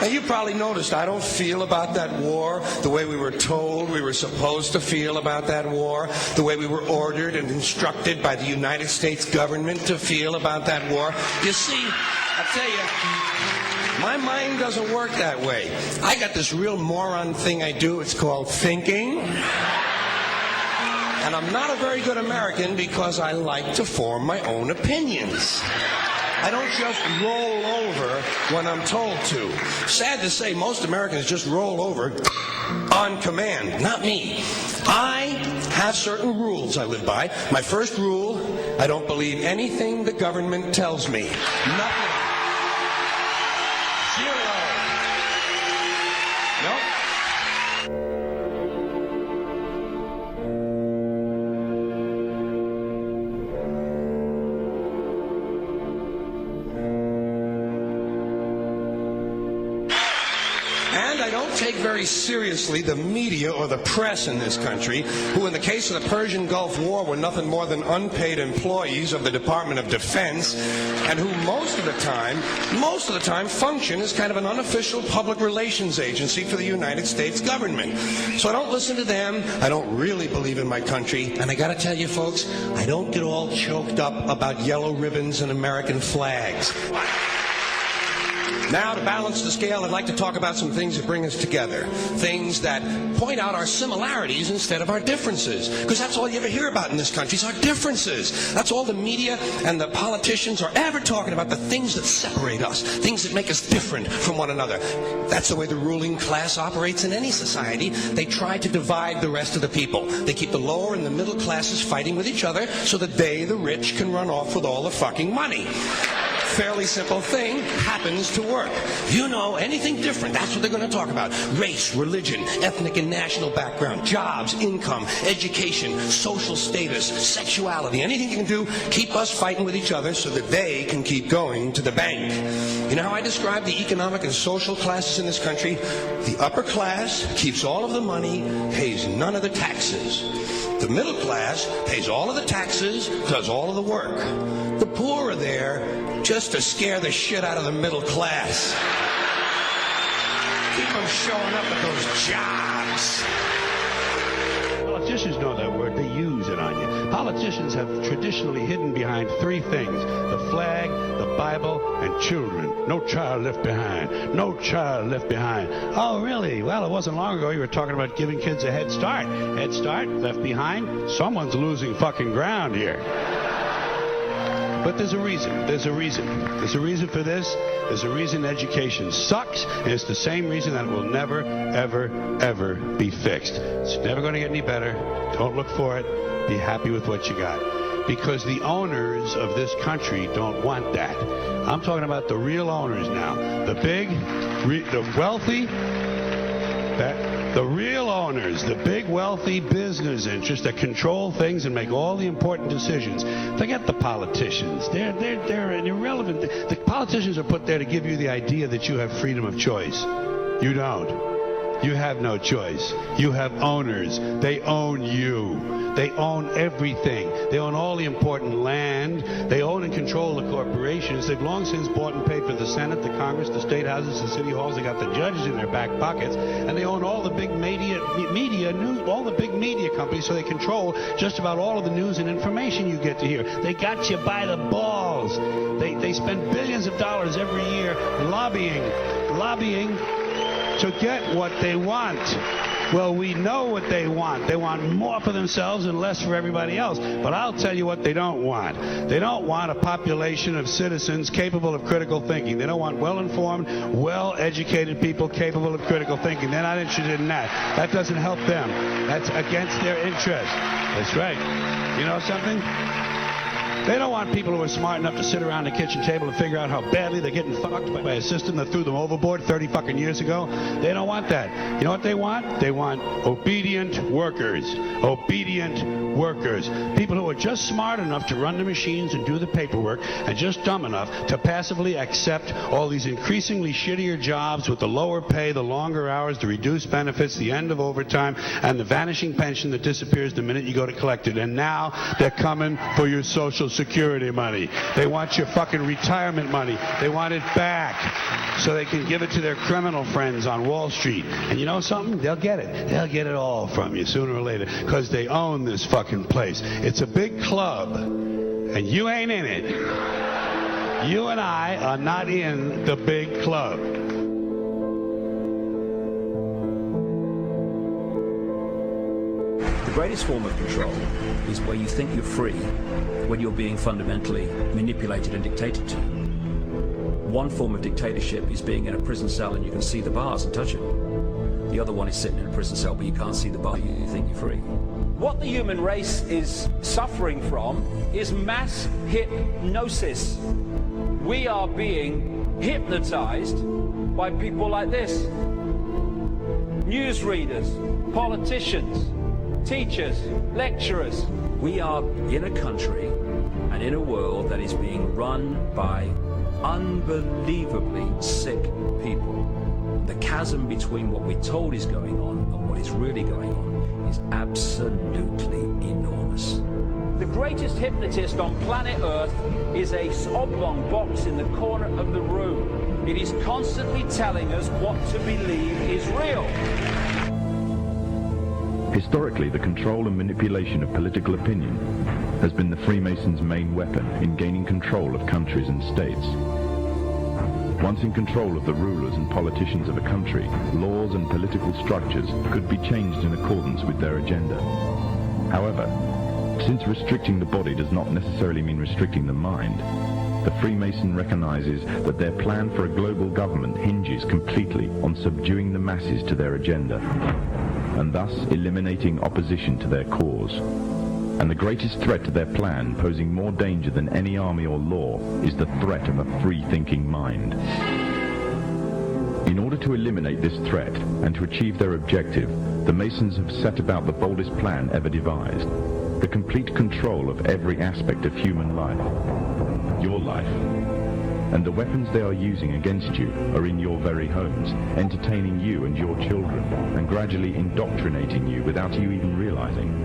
Now, you probably noticed I don't feel about that war the way we were told we were supposed to feel about that war, the way we were ordered and instructed by the United States government to feel about that war. You see, I tell you, my mind doesn't work that way. I got this real moron thing I do. It's called thinking. And I'm not a very good American because I like to form my own opinions. I don't just roll over when I'm told to. Sad to say, most Americans just roll over on command. Not me. I have certain rules I live by. My first rule, I don't believe anything the government tells me. Nothing. Zero. Nope. And I don't take very seriously the media or the press in this country, who in the case of the Persian Gulf War were nothing more than unpaid employees of the Department of Defense, and who most of the time function as kind of an unofficial public relations agency for the United States government. So I don't listen to them. I don't really believe in my country. And I gotta tell you folks, I don't get all choked up about yellow ribbons and American flags. Now, to balance the scale, I'd like to talk about some things that bring us together. Things that point out our similarities instead of our differences. Because that's all you ever hear about in this country is our differences. That's all the media and the politicians are ever talking about, the things that separate us, things that make us different from one another. That's the way the ruling class operates in any society. They try to divide the rest of the people. They keep the lower and the middle classes fighting with each other so that they, the rich, can run off with all the fucking money. Fairly simple thing happens to work. You know, anything different, that's what they're going to talk about. Race, religion, ethnic and national background, jobs, income, education, social status, sexuality, anything you can do, keep us fighting with each other so that they can keep going to the bank. You know how I describe the economic and social classes in this country? The upper class keeps all of the money, pays none of the taxes. The middle class pays all of the taxes, does all of the work. The poor are there just to scare the shit out of the middle class. Keep them showing up at those jobs. Politicians know that word. They use it on you. Politicians have traditionally hidden behind three things: the flag, the Bible, and children. No child left behind. No child left behind. Oh, really? Well, it wasn't long ago you were talking about giving kids a head start. Head start, left behind? Someone's losing fucking ground here. But there's a reason. There's a reason. There's a reason for this. There's a reason education sucks, and it's the same reason that it will never, ever, ever be fixed. It's never going to get any better. Don't look for it. Be happy with what you got. Because the owners of this country don't want that. I'm talking about the real owners now. The big, the wealthy, the real owners, the big wealthy business interests that control things and make all the important decisions. Forget the politicians. They're irrelevant. The politicians are put there to give you the idea that you have freedom of choice. You don't. You have no choice. You have owners. They own you. They own everything. They own all the important land. They own and control the corporations. They've long since bought and paid for the Senate, the Congress, the state houses, the city halls. They got the judges in their back pockets, and they own all the big media news, all the big media companies. So they control just about all of the news and information you get to hear. They got you by the balls. They spend billions of dollars every year lobbying to get what they want. Well, we know what they want. They want more for themselves and less for everybody else. But I'll tell you what they don't want. They don't want a population of citizens capable of critical thinking. They don't want well-informed, well-educated people capable of critical thinking. They're not interested in that. That doesn't help them. That's against their interest. That's right. You know something? They don't want people who are smart enough to sit around the kitchen table and figure out how badly they're getting fucked by a system that threw them overboard 30 fucking years ago. They don't want that. You know what they want? They want obedient workers. Obedient workers. People who are just smart enough to run the machines and do the paperwork, and just dumb enough to passively accept all these increasingly shittier jobs with the lower pay, the longer hours, the reduced benefits, the end of overtime, and the vanishing pension that disappears the minute you go to collect it. And now they're coming for your Social Security money. They want your fucking retirement money. They want it back so they can give it to their criminal friends on Wall Street. And you know something? They'll get it. They'll get it all from you sooner or later because they own this fucking place. It's a big club, and you ain't in it. You and I are not in the big club. The greatest form of control is where you think you're free when you're being fundamentally manipulated and dictated to. One form of dictatorship is being in a prison cell and you can see the bars and touch them. The other one is sitting in a prison cell but you can't see the bar, you think you're free. What the human race is suffering from is mass hypnosis. We are being hypnotized by people like this. Newsreaders, politicians, teachers, lecturers. We are in a country and in a world that is being run by unbelievably sick people. The chasm between what we're told is going on and what is really going on is absolutely enormous. The greatest hypnotist on planet Earth is a oblong box in the corner of the room. It is constantly telling us what to believe is real. Historically, the control and manipulation of political opinion has been the Freemasons' main weapon in gaining control of countries and states. Once in control of the rulers and politicians of a country, laws and political structures could be changed in accordance with their agenda. However, since restricting the body does not necessarily mean restricting the mind, the Freemason recognizes that their plan for a global government hinges completely on subduing the masses to their agenda, and thus eliminating opposition to their cause. And the greatest threat to their plan, posing more danger than any army or law, is the threat of a free-thinking mind. In order to eliminate this threat and to achieve their objective, the Masons have set about the boldest plan ever devised: the complete control of every aspect of human life, your life. And the weapons they are using against you are in your very homes, entertaining you and your children, and gradually indoctrinating you without you even realizing.